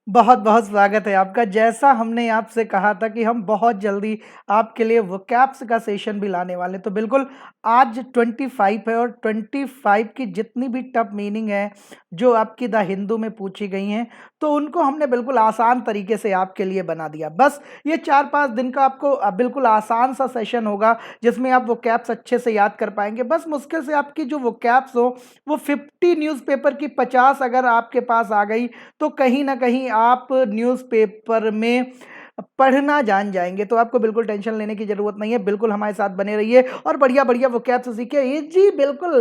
बहुत बहुत स्वागत है आपका। जैसा हमने आपसे कहा था कि हम बहुत जल्दी आपके लिए वोकैब्स का सेशन भी लाने वाले, तो बिल्कुल आज 25 है और 25 की जितनी भी टफ मीनिंग है जो आपकी द हिंदू में पूछी गई हैं, तो उनको हमने बिल्कुल आसान तरीके से आपके लिए बना दिया। बस ये 4-5 दिन का आपको बिल्कुल आसान सा सेशन होगा जिसमें आप वोकैब्स अच्छे से याद कर पाएंगे। बस मुश्किल से आपकी जो वोकैब्स हो वो 50 न्यूज़पेपर की 50 अगर आपके पास आ गई तो कहीं न कहीं आप न्यूज़पेपर में पढ़ना जान जाएँगे, तो आपको बिल्कुल टेंशन लेने की ज़रूरत नहीं है। बिल्कुल हमारे साथ बने रहिए और बढ़िया-बढ़िया वोकैब्स सीखिए। ये जी बिल्कुल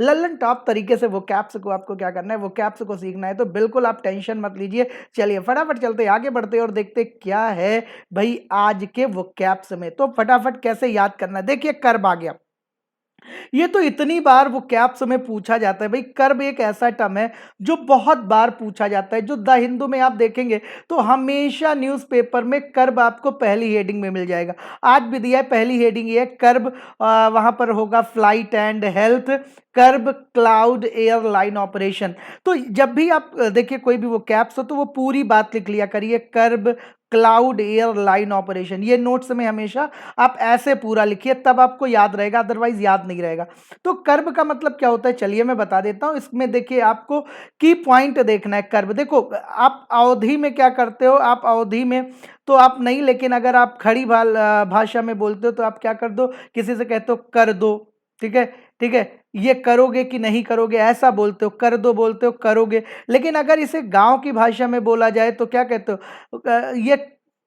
लल्लन टॉप तरीके से वोकैब्स को आपको क्या करना है, वोकैब्स को सीखना है, तो बिल्कुल आप टेंशन मत लीजिए। चलिए फटाफट चलते हैं, आगे बढ़ते हैं और देखते हैं क्या है भई आज के वोकैब्स में। तो फटाफट कैसे याद करना है, देखिए कर्व आ गया। ये तो इतनी बार वो कैप्स में पूछा जाता है भाई। कर्ब एक ऐसा टर्म है जो बहुत बार पूछा जाता है, जो द हिंदू में आप देखेंगे तो हमेशा न्यूज़पेपर में कर्ब आपको पहली हेडिंग में मिल जाएगा। आज भी दिया है, पहली हेडिंग ये है कर्ब, वहां पर होगा flight and health, curb cloud airline operation. तो जब भी आप देखिए कोई भी वो कैप्स हो तो वो पूरी बात लिख लिया करिए, कर्ब क्लाउड एयरलाइन ऑपरेशन। ये नोट्स में हमेशा आप ऐसे पूरा लिखिए, तब आपको याद रहेगा, अदरवाइज याद नहीं रहेगा। तो कर्व का मतलब क्या होता है, चलिए मैं बता देता हूं। इसमें देखिए आपको की पॉइंट देखना है। कर्व देखो, आप अवधि में क्या करते हो, आप अवधि में तो आप नहीं, लेकिन अगर आप खड़ी भाषा में बोलते हो तो आप क्या कर दो, किसी से कहते हो कर दो। ठीक है, ठीक है। ये करोगे कि नहीं करोगे ऐसा बोलते हो, कर दो बोलते हो, करोगे। लेकिन अगर इसे गांव की भाषा में बोला जाए तो क्या कहते हो, ये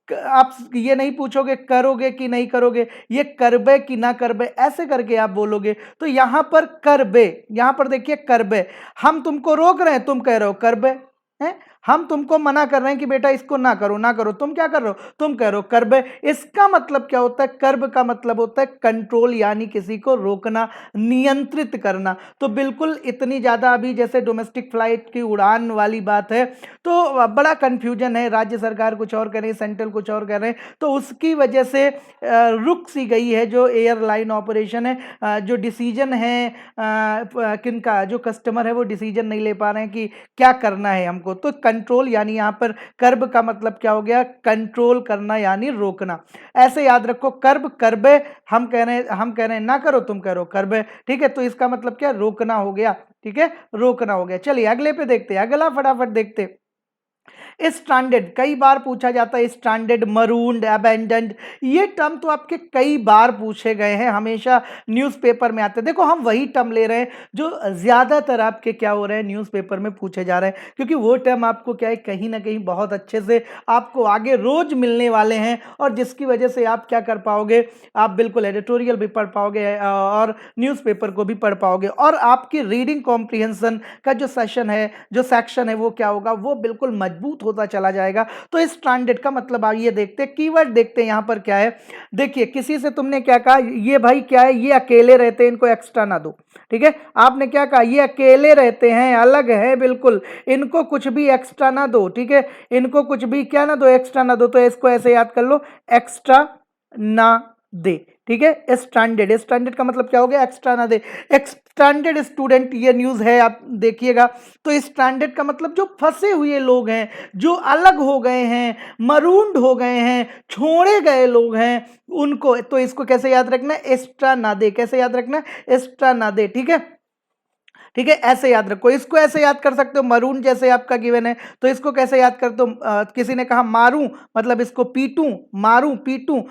आप ये नहीं पूछोगे करोगे कि नहीं करोगे, ये करबे कि ना करबे, ऐसे करके आप बोलोगे। तो यहां पर करबे, यहां पर देखिए करबे, हम तुमको रोक रहे हैं, तुम कह रहे हो करबे हैं। हम तुमको मना कर रहे हैं कि बेटा इसको ना करो ना करो, तुम क्या कर रहे हो, तुम कह रहे हो करबे। इसका मतलब क्या होता है, कर्ब का मतलब होता है कंट्रोल, यानी किसी को रोकना, नियंत्रित करना। तो बिल्कुल इतनी ज्यादा अभी जैसे डोमेस्टिक फ्लाइट की उड़ान वाली बात है, तो बड़ा कंफ्यूजन है, राज्य सरकार कुछ और कह रही है, सेंट्रल कुछ और कह रहे हैं, तो उसकी वजह से रुक सी गई है जो एयरलाइन ऑपरेशन है। जो डिसीजन है किनका, जो कस्टमर है वो डिसीजन नहीं ले पा रहे हैं कि क्या करना है हमको। तो कंट्रोल, यानी यहाँ पर कर्ब का मतलब क्या हो गया, कंट्रोल करना यानी रोकना। ऐसे याद रखो, कर्ब करबे, हम कह रहे हैं ना करो, तुम कह रहे हो करबे। ठीक है, तो इसका मतलब क्या, रोकना हो गया। ठीक है, रोकना हो गया। चलिए अगले पे देखते हैं, अगला फटाफट देखते हैं। स्ट्रैंडेड कई बार पूछा जाता है, स्ट्रैंडेड, मरून्ड, अबेंडेंड, ये टर्म तो आपके कई बार पूछे गए हैं, हमेशा न्यूज़पेपर में आते हैं। देखो हम वही टर्म ले रहे हैं जो ज्यादातर आपके क्या हो रहे हैं, न्यूज़पेपर में पूछे जा रहे हैं, क्योंकि वो टर्म आपको क्या है, कहीं ना कहीं बहुत अच्छे से आपको आगे रोज मिलने वाले हैं, और जिसकी वजह से आप क्या कर पाओगे, आप बिल्कुल एडिटोरियल भी पढ़ पाओगे और न्यूज़पेपर को भी पढ़ पाओगे, और आपकी रीडिंग कॉम्प्रिहेंशन का जो सेशन है, जो सेक्शन है, वो क्या होगा, वो बिल्कुल मजबूत होता चला जाएगा। तो स्टैंडर्ड का मतलब आइए देखते हैं, कीवर्ड देखते हैं यहां पर क्या है। देखिए किसी से तुमने क्या कहा, ये भाई क्या है, ये अकेले रहते हैं, इनको एक्स्ट्रा ना दो। ठीक है, आपने क्या कहा, ये अकेले रहते हैं, अलग है बिल्कुल, इनको कुछ भी एक्स्ट्रा ना दो। ठीक है, इनको कुछ भी क्या ना दो, एक्स्ट्रा ना दो। तो इसको ऐसे याद कर लो, एक्स्ट्रा ना दे। ठीक है, स्टैंडर्ड, स्टैंडर्ड का मतलब क्या हो गया, एक्स्ट्रा ना दे। स्टैंडर्ड स्टूडेंट, ये न्यूज़ है, आप देखिएगा। तो स्टैंडर्ड का मतलब जो फंसे हुए लोग हैं, जो अलग हो गए हैं, मरूंड हो गए हैं, छोड़े गए लोग हैं, उनको। तो इसको कैसे याद रखना है, एक्स्ट्रा ना दे। कैसे याद रखना है, एक्स्ट्रा ना दे। ठीक है, ठीक है, ऐसे याद रखो। इसको ऐसे याद कर सकते हो, मरून जैसे आपका गिवन है, तो इसको कैसे याद करते हो, किसी ने कहा मारूं, मतलब इसको पीटूं, मारूं पीटूं,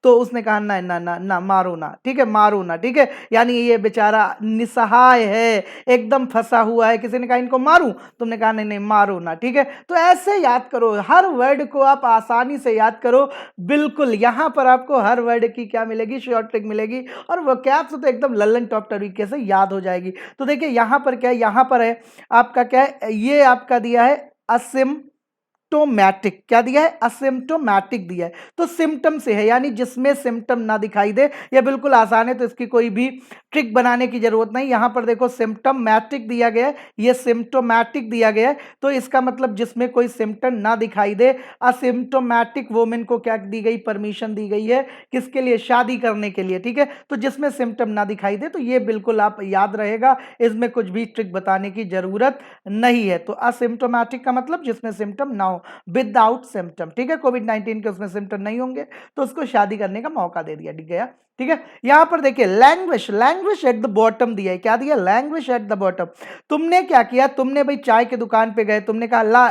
तो उसने कहा ना ना ना ना, मारो ना। ठीक है, मारो ना। ठीक है, यानी ये बेचारा निसहाय है, एकदम फंसा हुआ है, किसी ने कहा इनको मारूं, तुमने कहा नहीं नहीं मारो ना। ठीक है, तो ऐसे याद करो, हर वर्ड को आप आसानी से याद करो। बिल्कुल यहां पर आपको हर वर्ड की क्या मिलेगी, शॉर्ट ट्रिक मिलेगी, और वोकैब्स तो एकदम लल्लन टॉप तरीके से याद हो जाएगी। तो देखिए यहां पर क्या है, यहां पर है आपका क्या है, ये आपका दिया है असिम्प्टोमैटिक। क्या दिया है, असिम्प्टोमैटिक दिया है। तो सिम्टम से है, यानी जिसमें सिम्टम ना दिखाई दे, यह बिल्कुल आसान है, तो इसकी कोई भी ट्रिक बनाने की जरूरत नहीं। यहां पर देखो सिम्टोमैटिक दिया गया है, ये सिम्टोमैटिक दिया गया है, तो इसका मतलब जिसमें कोई सिम्टम ना दिखाई दे, असिम्टोमैटिक वोमेन को क्या दी गई, परमिशन दी गई है, किसके लिए, शादी करने के लिए, ठीक है। तो जिसमें सिम्टम ना दिखाई दे, तो ये बिल्कुल आप याद रहेगा, इसमें कुछ भी ट्रिक बताने की जरूरत नहीं है। तो असिम्टोमैटिक का मतलब जिसमें सिम्टम ना हो, विदाउट सिम्टम, ठीक है। कोविड-19 के उसमें सिम्टम नहीं होंगे तो उसको शादी करने का मौका दे दिया गया, ठीक है। यहां पर देखिए language, language at the bottom दिया है, क्या दिया, लैंग्वेज एट द बॉटम। तुमने क्या किया, तुमने भाई चाय की दुकान पे गए, तुमने कहा ला,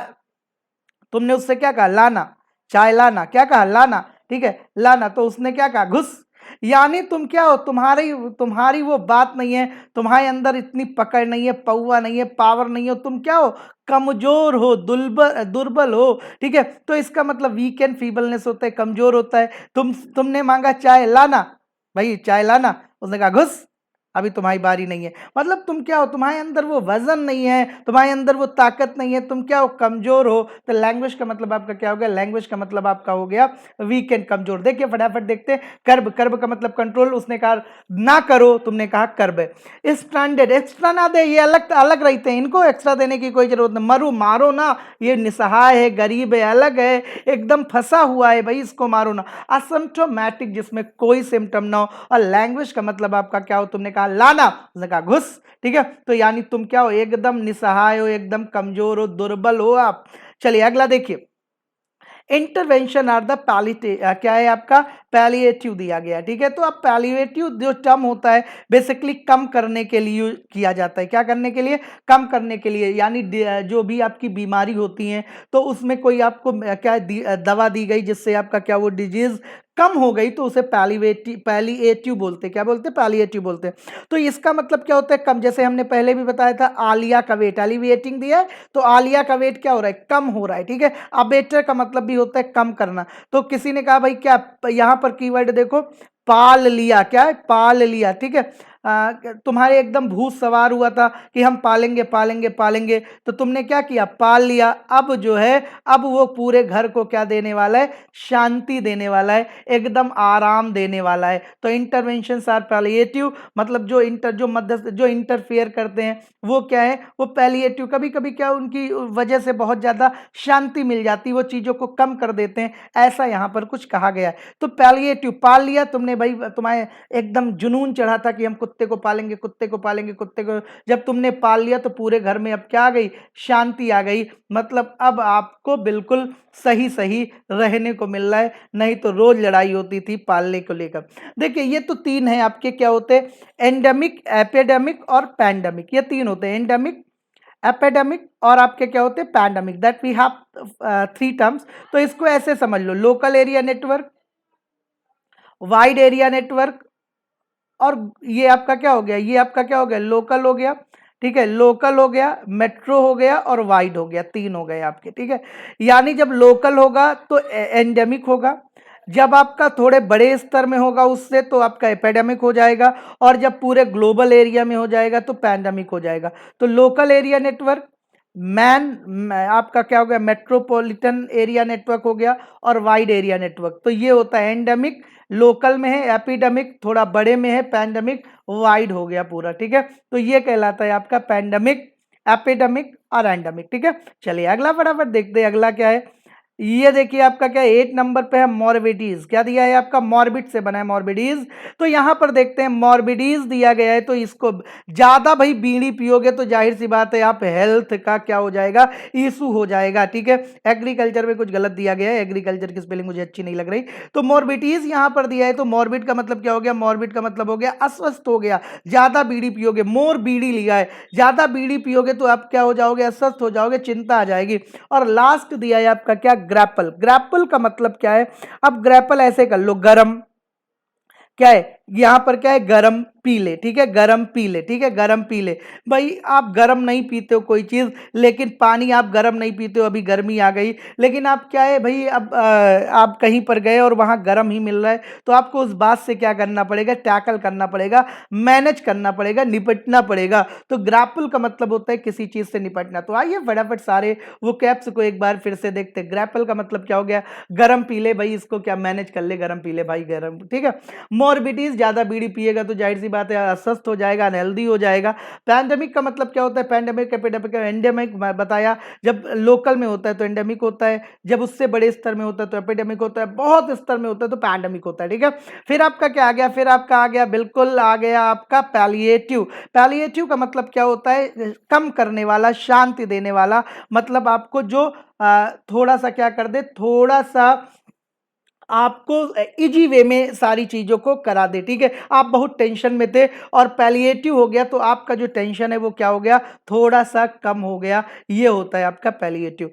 तुमने उससे क्या कहा, लाना, चाय लाना, क्या कहा, लाना, ठीक है, लाना, तो उसने क्या कहा, घुस। यानी तुम क्या हो, तुम्हारी तुम्हारी वो बात नहीं है, तुम्हारे अंदर इतनी पकड़ नहीं है, पौवा नहीं है, पावर नहीं हो, तुम क्या हो, कमजोर हो, दुर्बल दुर्बल हो, ठीक है। तो इसका मतलब वीक एंड फीबलनेस होता है, कमजोर होता है। तुमने मांगा चाय लाना, भाई चाय लाना, उसने कहा घुस, अभी तुम्हारी बारी नहीं है। मतलब तुम क्या हो, तुम्हारे अंदर वो वजन नहीं है, तुम्हारे अंदर वो ताकत नहीं है, तुम क्या हो, कमजोर हो। तो लैंग्वेज का मतलब आपका क्या हो गया, लैंग्वेज का मतलब आपका हो गया वीक एंड कमजोर। देखिए फटाफट देखते हैं, कर्ब, कर्ब का मतलब कंट्रोल, उसने कहा ना करो, तुमने कहा कर्ब। स्ट्रैंडेड, एक्स्ट्रा ना दे, ये अलग अलग रहते हैं, इनको एक्स्ट्रा देने की कोई जरूरत नहीं। मरो, मारो ना, ये निसहाय है, गरीब है, अलग है, एकदम फंसा हुआ है, भाई इसको मारो ना। असिम्प्टोमेटिक, जिसमें कोई सिम्टम ना हो, और लैंग्वेज का मतलब आपका क्या हो, तुमने कहा लाना, उसने कहा घुस, ठीक है। तो यानी तुम क्या हो, एकदम निसहाय हो, एकदम कमजोर हो, दुर्बल हो आप। चलिए अगला देखिए, इंटरवेंशन आर द क्या है आपका, पैलिएटिव दिया गया, ठीक है। तो अब पैलिएटिव जो टर्म होता है, बेसिकली कम करने के लिए किया जाता है, क्या करने के लिए, कम करने के लिए। यानी जो भी आपकी बीमारी होती है, तो उसमें कोई आपको क्या दवा दी गई जिससे आपका क्या वो डिजीज कम हो गई, तो उसे पैलिएटिव बोलते हैं, क्या बोलते हैं, पैलिएटिव बोलते हैं। तो इसका मतलब क्या होता है, कम, जैसे हमने पहले भी बताया था, आलिया का वेट, एलिवेटिंग दिया है, तो आलिया का वेट क्या हो रहा है, कम हो रहा है, ठीक है। अबेटर का मतलब भी होता है कम करना। तो किसी ने कहा भाई क्या, यहां पर कीवर्ड देखो, पाल लिया, क्या है, पाल लिया, ठीक है। तुम्हारे एकदम भूत सवार हुआ था कि हम पालेंगे पालेंगे पालेंगे, तो तुमने क्या किया, पाल लिया। अब जो है, अब वो पूरे घर को क्या देने वाला है, शांति देने वाला है, एकदम आराम देने वाला है। तो इंटरवेंशन आर पैलिएटिव, मतलब जो मध्य जो इंटरफेयर करते हैं वो क्या है, वो पैलिएटिव। कभी कभी क्या उनकी वजह से बहुत ज्यादा शांति मिल जाती, वो चीजों को कम कर देते हैं, ऐसा यहां पर कुछ कहा गया है। तो पैलिएटिव, पाल लिया तुमने, भाई तुम्हारे एकदम जुनून चढ़ा था कि हम कुत्ते को पालेंगे, कुत्ते को पालेंगे, कुत्ते को, जब तुमने पाल लिया तो पूरे घर में अब क्या आ गई, शांति आ गई। मतलब अब आपको बिल्कुल सही सही रहने को मिल रहा है, नहीं तो रोज लड़ाई होती थी पालने को लेकर। देखिए ये तो तीन है आपके, क्या होते हैं, एंडेमिक, एपिडेमिक और पैंडेमिक, ये तीन होते हैं, एंडेमिक, एपिडेमिक और आपके क्या होते हैं, pandemic, that we have three terms. तो इसको ऐसे समझ लो, local area network, wide area network, और ये आपका क्या हो गया, ये आपका क्या हो गया, लोकल हो गया, ठीक है। लोकल हो गया, मेट्रो हो गया और वाइड हो गया, तीन हो गए आपके, ठीक है। यानी जब लोकल होगा तो एंडेमिक होगा, जब आपका थोड़े बड़े स्तर में होगा उससे तो आपका एपिडेमिक हो जाएगा, और जब पूरे ग्लोबल एरिया में हो जाएगा तो पैंडेमिक हो जाएगा। तो लोकल एरिया नेटवर्क, आपका क्या हो गया, मेट्रोपॉलिटन एरिया नेटवर्क हो गया, और वाइड एरिया नेटवर्क। तो ये होता है एंडेमिक, लोकल में है, एपिडेमिक थोड़ा बड़े में है, पैंडेमिक वाइड हो गया पूरा, ठीक है। तो ये कहलाता है आपका पैंडेमिक, एपिडेमिक और एंडेमिक, ठीक है। चलिए अगला फटाफट देखते हैं, अगला क्या है। ये देखिए आपका क्या 8 नंबर पे है, मॉर्बिडीज, क्या दिया है आपका, मॉर्बिड से बना है मॉर्बिडीज। तो यहां पर देखते हैं मॉर्बिडीज दिया गया है, तो इसको ज्यादा भाई बीड़ी पियोगे तो जाहिर सी बात है आप हेल्थ का क्या हो जाएगा, इशू हो जाएगा, ठीक है। एग्रीकल्चर में कुछ गलत दिया गया है, एग्रीकल्चर की स्पेलिंग मुझे अच्छी नहीं लग रही। तो मॉर्बिडीज यहां पर दिया है, तो मॉर्बिड का मतलब क्या हो गया, मॉर्बिड का मतलब हो गया अस्वस्थ हो गया, ज्यादा बीड़ी पियोगे, मोर बीड़ी लिया है, ज्यादा बीड़ी पियोगे तो आप क्या हो जाओगे, अस्वस्थ हो जाओगे, चिंता आ जाएगी। और लास्ट दिया है आपका क्या, ग्रैपल, ग्रैपल का मतलब क्या है, अब ग्रैपल ऐसे कर लो, गरम, क्या है यहां पर, क्या है, गरम पी ले, ठीक है, गरम पी ले, ठीक है, गरम पी ले। भाई आप गरम नहीं पीते हो कोई चीज, लेकिन पानी आप गरम नहीं पीते हो, अभी गर्मी आ गई, लेकिन आप क्या है भाई, अब आप कहीं पर गए और वहां गरम ही मिल रहा है, तो आपको उस बात से क्या करना पड़ेगा, टैकल करना पड़ेगा, मैनेज करना पड़ेगा, निपटना पड़ेगा। तो ग्रैपल का मतलब होता है किसी चीज से निपटना। तो आइए फटाफट सारे वो कैप्स को एक बार फिर से देखते हैं। ग्रैपल का मतलब क्या हो गया, गरम पी ले, भाई इसको क्या मैनेज कर ले, गरम पी ले भाई, गरम, ठीक है। मॉर्बिडीज, ज्यादा बीड़ी पिएगा तो जाहिर सी बात है, अस्वस्थ हो जाएगा, अनहेल्दी हो जाएगा। पैंडेमिक का मतलब क्या होता है? पैंडेमिक, एपिडेमिक, एंडेमिक बताया, जब लोकल में होता है तो एंडेमिक होता है, जब उससे बड़े स्तर में होता है तो एपिडेमिक होता है, बहुत स्तर में होता है तो पैंडेमिक होता है, ठीक है। फिर आपका क्या आ गया? फिर आपका आ गया, बिल्कुल आ गया आपका पैलिएटिव। पैलिएटिव का मतलब क्या होता है? कम करने वाला, शांति देने वाला, मतलब आपको जो थोड़ा सा क्या कर दे, थोड़ा सा आपको इजी वे में सारी चीज़ों को करा दे, ठीक है। आप बहुत टेंशन में थे और पैलिएटिव हो गया तो आपका जो टेंशन है वो क्या हो गया? थोड़ा सा कम हो गया। ये होता है आपका पैलिएटिव।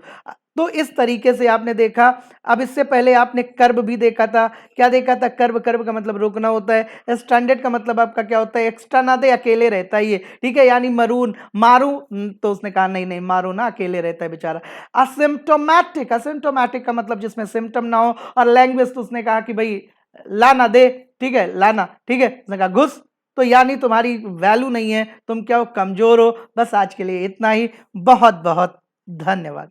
तो इस तरीके से आपने देखा। अब इससे पहले आपने कर्व भी देखा था। क्या देखा था? कर्व। कर्व का मतलब रोकना होता है। स्टैंडर्ड का मतलब आपका क्या होता है? एक्स्ट्रा ना दे, अकेले रहता है ये, ठीक है। यानी मरून, मारू, तो उसने कहा नहीं नहीं मारो ना, अकेले रहता है बेचारा। असिम्टोमैटिक, असिम्टोमैटिक का मतलब जिसमें सिम्टम ना हो। और लैंग्वेज तो उसने कहा कि भाई लाना दे, ठीक है, लाना, ठीक है। उसने कहा घुस, तो यानी तुम्हारी वैल्यू नहीं है, तुम क्या हो? कमजोर हो। बस आज के लिए इतना ही। बहुत बहुत धन्यवाद।